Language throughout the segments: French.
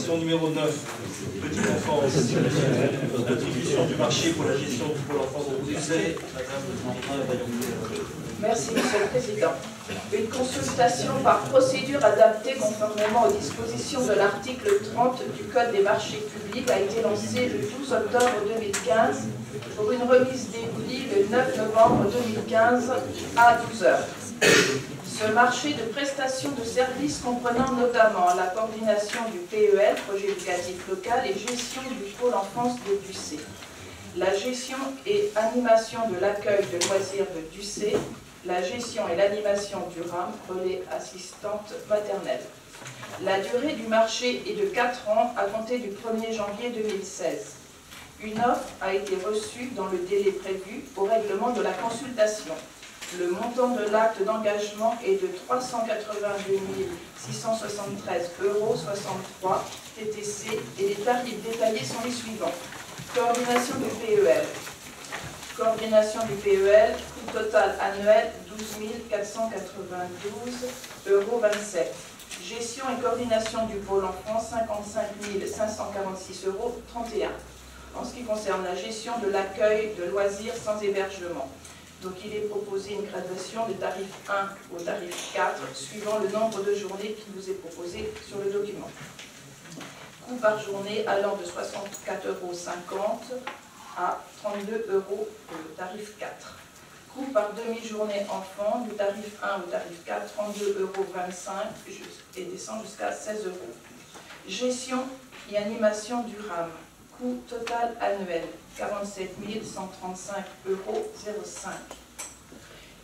Question numéro 9. Petite enfance. Attribution du marché pour la gestion du pôle enfance de Dussé. Merci, Monsieur le Président. Une consultation par procédure adaptée conformément aux dispositions de l'article 30 du Code des marchés publics a été lancée le 12 octobre 2015 pour une remise des prix le 9 novembre 2015 à 12 h. Ce marché de prestation de services comprenant notamment la coordination du PEL, projet éducatif local, et gestion du pôle enfance de Dussé, la gestion et animation de l'accueil de loisirs de Dussé, la gestion et l'animation du RAM, relais assistante maternelle. La durée du marché est de 4 ans à compter du 1er janvier 2016. Une offre a été reçue dans le délai prévu au règlement de la consultation. Le montant de l'acte d'engagement est de 382 673,63 € TTC et les tarifs détaillés sont les suivants. Coordination du PEL. Coordination du PEL, coût total annuel 12 492,27 €. Gestion et coordination du pôle enfant 55 546,31 €. En ce qui concerne la gestion de l'accueil de loisirs sans hébergement. Donc il est proposé une graduation des tarifs 1 au tarif 4, suivant le nombre de journées qui vous est proposé sur le document. Coût par journée allant de 64,50 € à 32 € au tarif 4. Coût par demi-journée enfant, du tarif 1 au tarif 4, 32,25 € et descend jusqu'à 16 €. Gestion et animation du RAM. Coût total annuel, 47 135,05 €.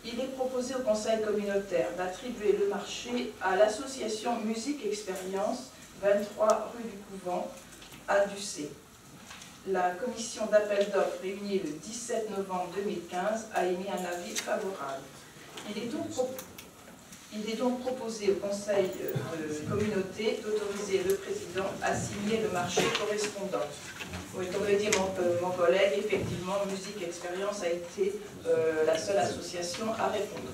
Il est proposé au Conseil communautaire d'attribuer le marché à l'association Musique Expérience, 23 rue du Couvent, à Dussé. La commission d'appel d'offres réunie le 17 novembre 2015 a émis un avis favorable. Il est donc proposé au Conseil de communauté d'autoriser le président à signer le marché correspondant. Oui, comme le dit mon collègue, effectivement, Musique Expérience a été la seule association à répondre.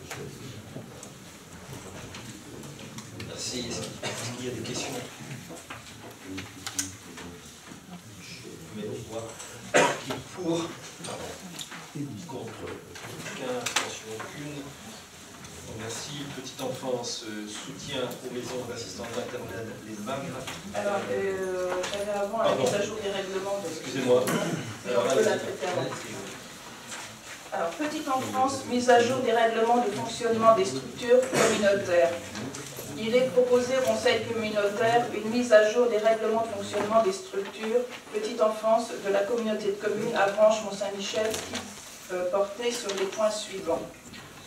Merci. Est-ce qu'il y a des questions? Je mets au voix. Qui est pour? Contre? Aucun. Attention, aucune. Merci. Petite enfance, soutien aux maisons d'assistance maternelle, les MAM. Alors, j'avais avant la mise à jour des règlements. Excusez-moi. On peut la traiter avant. Alors, petite enfance, mise à jour des règlements de fonctionnement des structures communautaires. Il est proposé au Conseil communautaire une mise à jour des règlements de fonctionnement des structures petite enfance de la communauté de communes à Branche Mont-Saint-Michel qui portait sur les points suivants.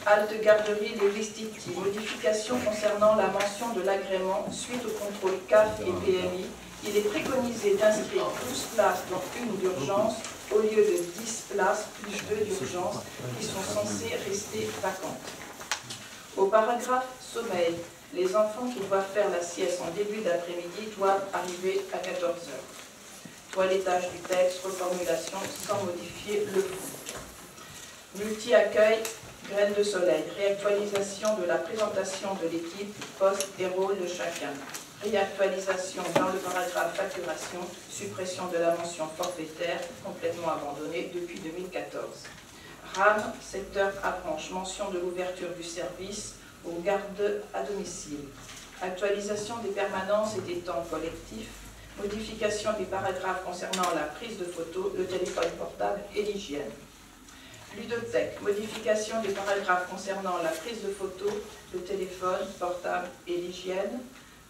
Halte garderie les Vestiti, modification concernant la mention de l'agrément suite au contrôle CAF et PMI. Il est préconisé d'inscrire 12 places dans une d'urgence au lieu de 10 places plus 2 d'urgence qui sont censées rester vacantes. Au paragraphe sommeil, les enfants qui doivent faire la sieste en début d'après-midi doivent arriver à 14 h. Toilettage du texte, reformulation sans modifier le fond. Multi-accueil, graines de soleil, réactualisation de la présentation de l'équipe, poste et rôle de chacun. Réactualisation dans le paragraphe facturation, suppression de la mention forfaitaire, complètement abandonnée depuis 2014. RAM, secteur Avranches, mention de l'ouverture du service aux gardes à domicile. Actualisation des permanences et des temps collectifs. Modification des paragraphes concernant la prise de photos, le téléphone portable et l'hygiène. Ludothèque, modification des paragraphes concernant la prise de photos, le téléphone portable et l'hygiène.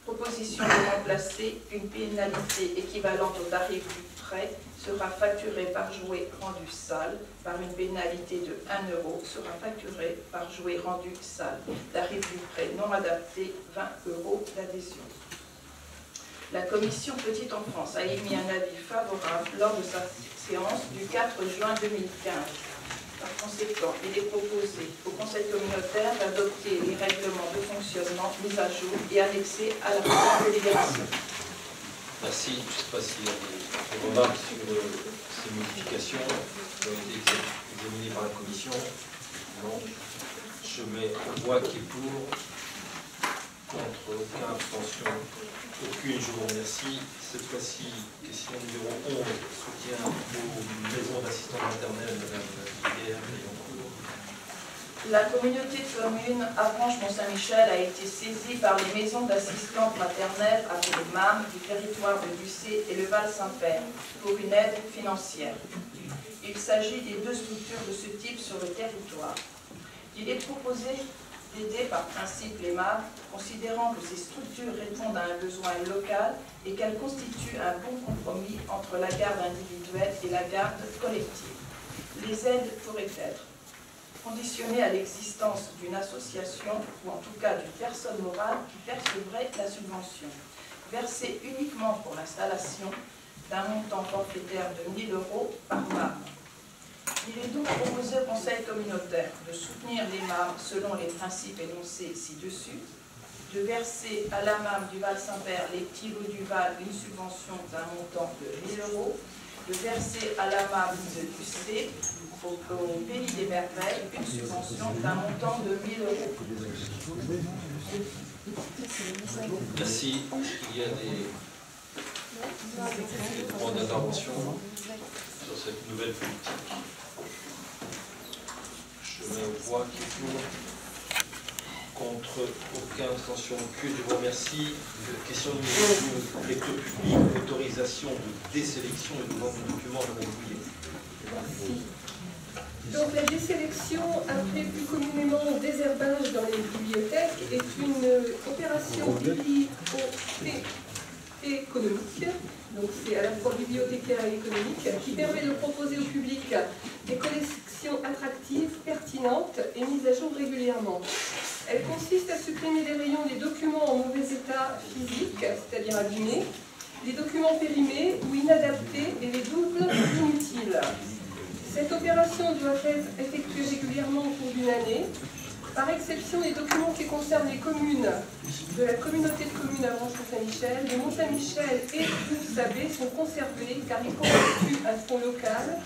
Proposition de remplacer une pénalité équivalente au tarif du prêt sera facturée par jouet rendu sale, par une pénalité de 1 € sera facturée par jouet rendu sale. Tarif du prêt non adapté, 20 € d'adhésion. La commission Petite Enfance a émis un avis favorable lors de sa séance du 4 juin 2015. Par conséquent, il est proposé au Conseil communautaire d'adopter les règlements de fonctionnement mis à jour et annexés à la présente délibération. Merci. Je ne sais pas s'il y a des remarques sur ces modifications qui ont été examinées par la commission. Non. Je mets au voix qui est pour, contre, aucun, abstention, aucune. qu'une, je vous remercie. Cette fois-ci, question numéro 11, soutien aux maisons d'assistants maternels, Madame Guillière. La communauté de communes Avranches-Mont-Saint-Michel a été saisie par les maisons d'assistantes maternelles appelées MAM du territoire de Bussé et le Val-Saint-Père pour une aide financière. Il s'agit des deux structures de ce type sur le territoire. Il est proposé d'aider par principe les MAM, considérant que ces structures répondent à un besoin local et qu'elles constituent un bon compromis entre la garde individuelle et la garde collective. Les aides pourraient être conditionné à l'existence d'une association ou en tout cas d'une personne morale qui percevrait la subvention, versée uniquement pour l'installation d'un montant forfaitaire de 1 000 € par MAM. Il est donc proposé au Conseil communautaire de soutenir les MAM selon les principes énoncés ci-dessus, de verser à la MAM du Val-Saint-Père, les petits lots du Val, une subvention d'un montant de 1 000 €, de verser à la MAM de Bussé, au Pays des Merveilles, une subvention d'un montant de 1 000 €. Merci. Il y a des demandes d'intervention sur cette nouvelle politique. Je mets au voix qui est pour. Contre, aucune abstention, aucune. Je vous remercie. Question numéro 12, lecture publique, autorisation de désélection et de vente de documents de mobilier. Merci. Donc la désélection, appelée plus communément désherbage dans les bibliothèques, est une opération économique, donc c'est à la fois bibliothécaire et économique, qui permet de proposer au public des collections attractives, pertinentes et mises à jour régulièrement. Elle consiste à supprimer des rayons des documents en mauvais état physique, c'est-à-dire abîmés, des documents périmés ou inadaptés et les doubles inutiles. Cette opération doit être effectuée régulièrement au cours d'une année. Par exception, les documents qui concernent les communes de la communauté de communes Avranches-Mont-Saint-Michel, de Mont-Saint-Michel et d'Ours-Abbé sont conservés car ils constituent un fonds local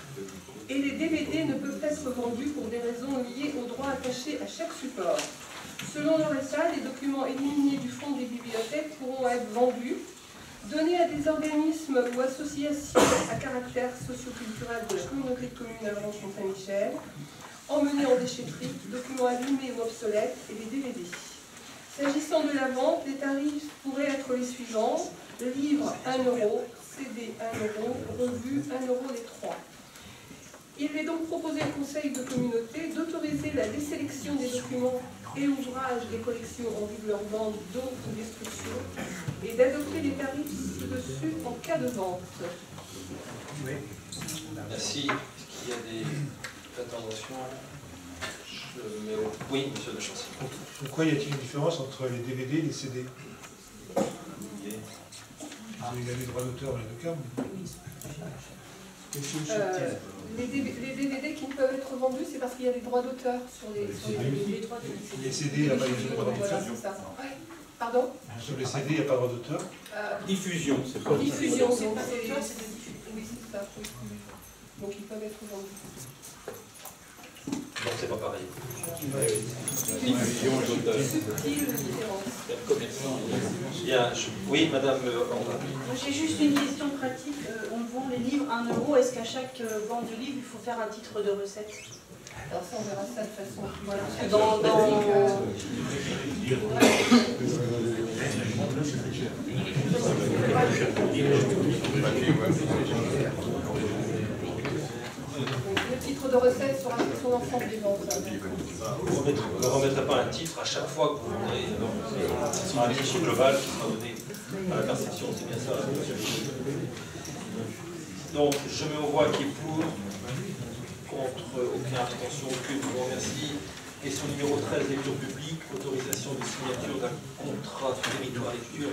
et les DVD ne peuvent être vendus pour des raisons liées aux droits attachés à chaque support. Selon l'ORSA, les documents éliminés du fonds des bibliothèques pourront être vendus, donnés à des organismes ou associations à caractère socio-culturel de la communauté de communes Avranches-Mont-Saint-Michel, emmenés en déchetterie, documents abîmés ou obsolètes et les DVD. S'agissant de la vente, les tarifs pourraient être les suivants: livre 1 €, CD 1 €, revue 1 € les 3. Il est donc proposé au Conseil de communauté d'autoriser la désélection des documents et ouvrages des collections en vue de leur vente, don ou destruction, et d'adopter les tarifs ci-dessus en cas de vente. Oui. Merci. Est-ce qu'il y a des interventions? Oui, monsieur de Chancy. Pourquoi y a-t-il une différence entre les DVD et les CD? Il y a les droits d'auteur dans les deux cas. Les DVD qui ne peuvent être vendus, c'est parce qu'il y a des droits d'auteur sur les droits de... Les CD, il n'y a pas de droits d'auteur. Pardon? Sur les CD, il n'y a pas de droit d'auteur. Diffusion, c'est pas. Diffusion, c'est pas d'auteur, c'est de diffusion. Oui, c'est ça. Donc ils peuvent être vendus. Donc c'est pas pareil. Diffusion et d'auteur. Subtile différence. Bien, oui, madame. J'ai juste une question pratique. On vend les livres 1 €. Est-ce qu'à chaque vente de livre, il faut faire un titre de recette? Alors ça, on verra ça de façon... Voilà. Le titre de recette sera sur l'ensemble des ventes. Vous ne remettrez pas un titre à chaque fois que vous voudrez. Ce sera un titre global qui sera donné à la perception. C'est bien ça. Donc, je mets au voix qui est pour, contre, aucune abstention, aucune. Je vous remercie. Question numéro 13, lecture publique, autorisation de signature d'un contrat territoire lecture.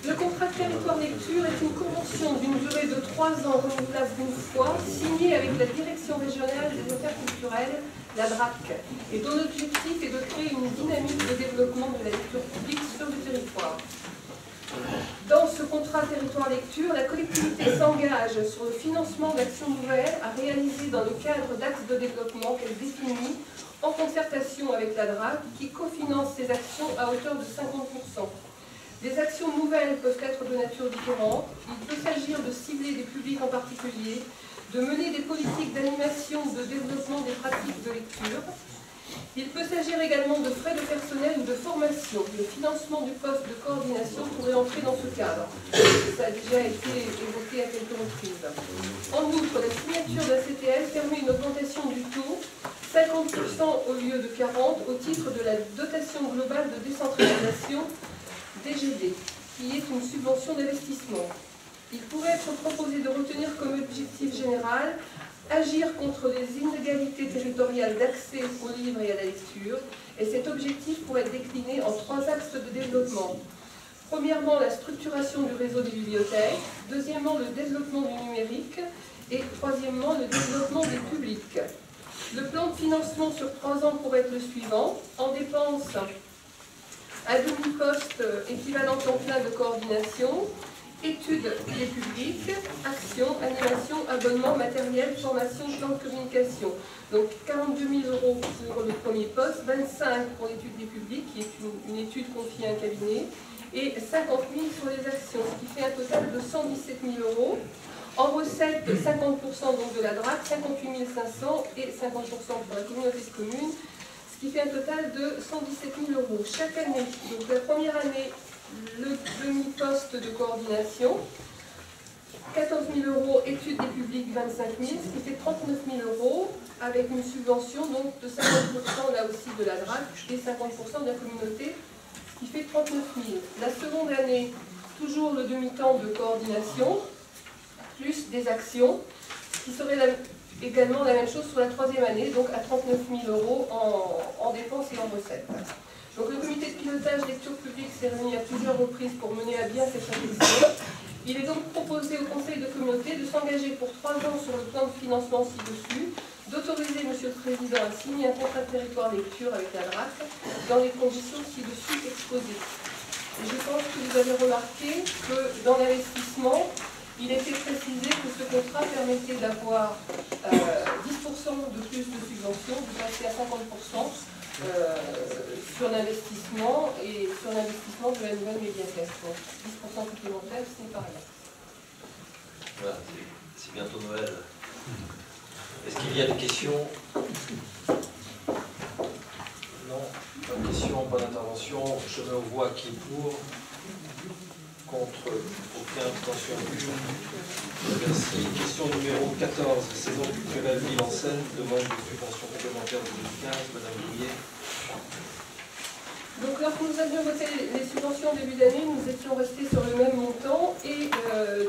Le contrat territoire lecture est une convention d'une durée de 3 ans renouvelable d'une fois, signée avec la Direction régionale des affaires culturelles, la DRAC, et dont l'objectif est de créer une dynamique de développement de la lecture publique sur le territoire. Dans ce contrat territoire lecture, la collectivité s'engage sur le financement d'actions nouvelles à réaliser dans le cadre d'axes de développement qu'elle définit en concertation avec la DRAC, qui cofinance ces actions à hauteur de 50%. Des actions nouvelles peuvent être de nature différente. Il peut s'agir de cibler des publics en particulier, de mener des politiques d'animation ou de développement des pratiques de lecture. Il peut s'agir également de frais de personnel ou de formation. Le financement du poste de coordination pourrait entrer dans ce cadre. Ça a déjà été évoqué à quelques reprises. En outre, la signature d'un CTL permet une augmentation du taux, 50% au lieu de 40%, au titre de la dotation globale de décentralisation DGD, qui est une subvention d'investissement. Il pourrait être proposé de retenir comme objectif général agir contre les inégalités territoriales d'accès aux livres et à la lecture, et cet objectif pourrait être décliné en 3 axes de développement. Premièrement, la structuration du réseau des bibliothèques, deuxièmement, le développement du numérique, et troisièmement, le développement des publics. Le plan de financement sur 3 ans pourrait être le suivant: en dépenses, à demi-poste équivalent temps plein de coordination, études des publics, actions, animation, abonnement, matériel, formation, plan de communication. Donc 42 000 € pour le premier poste, 25 € pour l'étude des publics, qui est une étude confiée à un cabinet, et 50 000 sur les actions, ce qui fait un total de 117 000 €. En recettes, 50% donc de la DRAC, 58 500 et 50% pour la communauté de communes, ce qui fait un total de 117 000 €. Chaque année, donc la première année, le demi-poste de coordination, 14 000 €, études des publics 25 000, ce qui fait 39 000 €, avec une subvention donc de 50% là aussi de la DRAC et 50% de la communauté, ce qui fait 39 000. La seconde année, toujours le demi-temps de coordination, plus des actions, ce qui serait également la même chose sur la troisième année, donc à 39 000 € en dépenses et en recettes. Donc le comité de pilotage lecture publique s'est réuni à plusieurs reprises pour mener à bien cette réflexion. Il est donc proposé au conseil de communauté de s'engager pour 3 ans sur le plan de financement ci-dessus, d'autoriser Monsieur le Président à signer un contrat de territoire lecture avec la DRAC dans les conditions ci-dessus exposées. Et je pense que vous avez remarqué que dans l'investissement, il était précisé que ce contrat permettait d'avoir 10% de plus de subventions, de passer à 50%. Sur l'investissement et sur l'investissement de la nouvelle médiathèque. Donc 10% supplémentaire, ce n'est pas rien. Voilà, c'est bientôt Noël. Est-ce qu'il y a des questions? Non, pas de questions, pas d'intervention. Je mets aux voix qui est pour, contre, aucun, abstention. Merci. Question numéro 14, saison culturelle Ville en Seine, demande de subvention complémentaire de 2015, Madame Bouillet. Donc lorsque nous avions voté les subventions au début d'année, nous étions restés sur le même montant et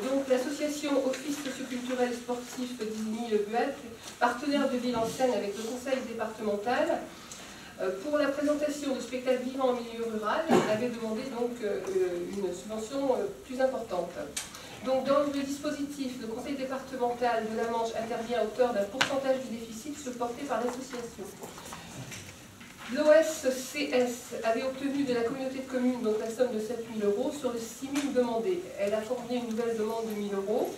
donc l'association Office socioculturel et sportif d'Isigny-le-Buet, partenaire de Ville en Seine avec le conseil départemental, pour la présentation de spectacles vivants en milieu rural, avait demandé donc une subvention plus importante. Donc dans le dispositif, le conseil départemental de la Manche intervient à hauteur d'un pourcentage du déficit supporté par l'association. L'OSCS avait obtenu de la communauté de communes donc la somme de 7 000 € sur les 6 000 demandés. Elle a formulé une nouvelle demande de 1 000 €.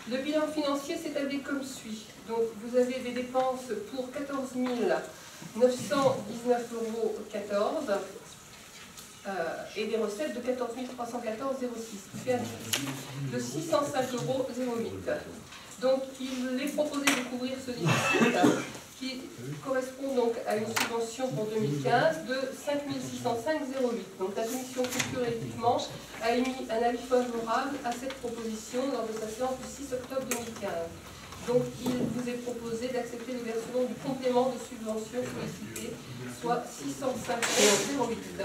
Le bilan financier s'établit comme suit. Donc vous avez des dépenses pour 14 919,14 € et des recettes de 14 314,06 €, qui fait un déficit de 605,08 €. Donc il est proposé de couvrir ce déficit qui correspond donc à une subvention pour 2015 de 5 605,08 €. Donc la commission culture et éthique Manche a émis un avis favorable à cette proposition lors de sa séance du 6 octobre 2015. Donc il vous est proposé d'accepter le versement du complément de subvention sollicité, soit 605,08 €.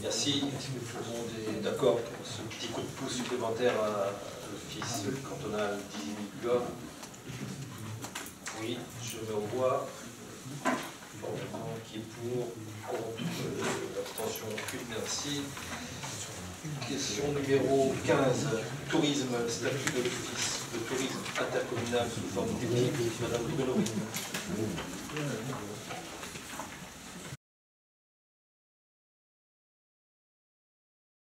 Merci. Est-ce que tout le monde est d'accord pour ce petit coup de pouce supplémentaire à l'office cantonal d'Isigny-le-Buet? Oui, je mets aux voix. Qui est pour, contre, abstention aucune, merci. Question numéro 15, tourisme, statut de l'office de tourisme intercommunal sous forme d'équipe, Madame Belorine.